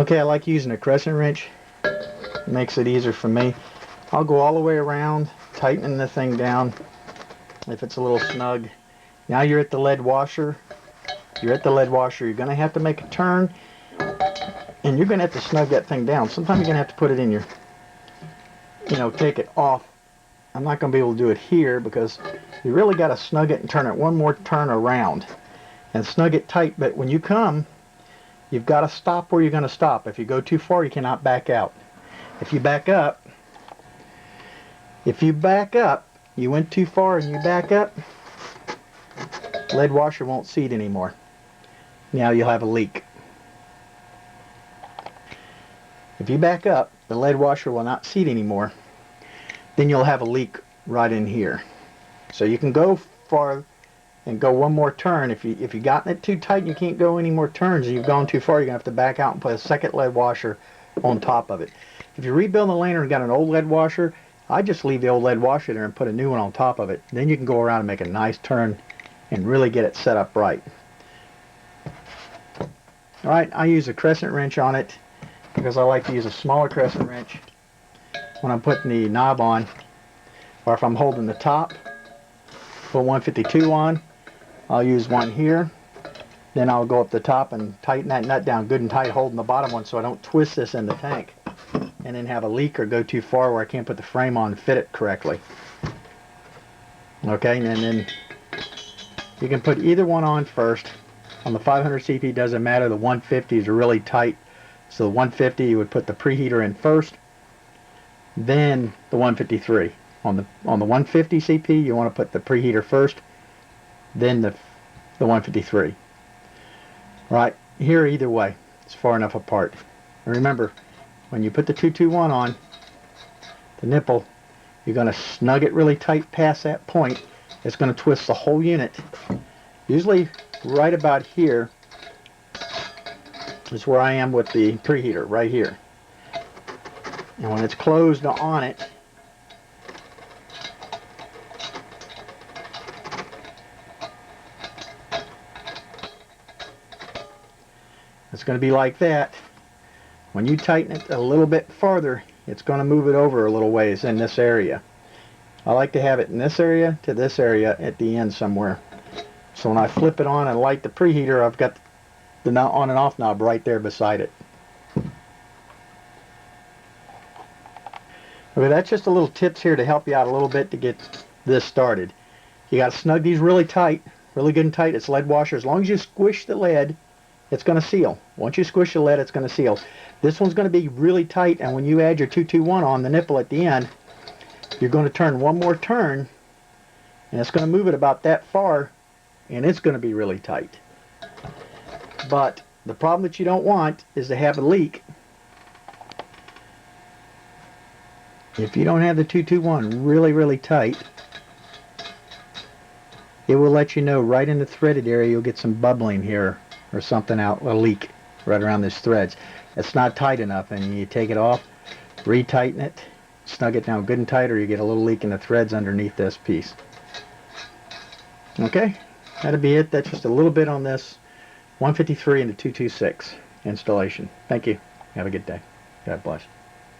Okay, I like using a crescent wrench. It makes it easier for me. I'll go all the way around, tightening the thing down if it's a little snug. Now you're at the lead washer. You're at the lead washer. You're going to have to make a turn, and you're going to have to snug that thing down. Sometimes you're going to have to put it in your, take it off. I'm not going to be able to do it here because you really got to snug it and turn it one more turn around and snug it tight. But when you come, you've got to stop where you're going to stop. If you go too far, you cannot back out. If you back up, you went too far and you back up, lead washer won't seat anymore. Now you'll have a leak. If you back up, the lead washer will not seat anymore. Then you'll have a leak right in here. So you can go far and go one more turn. If you've gotten it too tight and you can't go any more turns and you've gone too far, you're going to have to back out and put a second lead washer on top of it. If you rebuild the lantern and got an old lead washer, I just leave the old lead washer there and put a new one on top of it. Then you can go around and make a nice turn and really get it set up right. Alright, I use a crescent wrench on it because I like to use a smaller crescent wrench when I'm putting the knob on, or if I'm holding the top, put 152 on, I'll use one here. Then I'll go up the top and tighten that nut down good and tight, holding the bottom one so I don't twist this in the tank and then have a leak or go too far where I can't put the frame on and fit it correctly. Okay, and then you can put either one on first. On the 500 CP, doesn't matter. The 150s are really tight, so the 150 you would put the preheater in first, then the 153. On the 150 CP, you want to put the preheater first, then the 153. Right here, either way, it's far enough apart. And remember, when you put the 221 on the nipple, you're going to snug it really tight past that point. It's going to twist the whole unit. Usually right about here is where I am with the preheater, right here. And when it's closed on it, it's going to be like that. When you tighten it a little bit farther, it's going to move it over a little ways in this area. I like to have it in this area to this area at the end somewhere. So when I flip it on and light the preheater, I've got the on and off knob right there beside it. Okay, that's just a little tips here to help you out a little bit to get this started. You got to snug these really tight, really good and tight. It's lead washer. As long as you squish the lead, it's going to seal. Once you squish the lead, it's going to seal. This one's going to be really tight, and when you add your 221 on the nipple at the end, you're going to turn one more turn, and it's going to move it about that far, and it's going to be really tight. But the problem that you don't want is to have a leak. If you don't have the 221 really, really tight, it will let you know right in the threaded area you'll get some bubbling here or something out, a leak right around these threads. It's not tight enough, and you take it off, retighten it, snug it down good and tight, or you get a little leak in the threads underneath this piece. Okay, that'll be it. That's just a little bit on this 153 and the 226 installation. Thank you. Have a good day. God bless.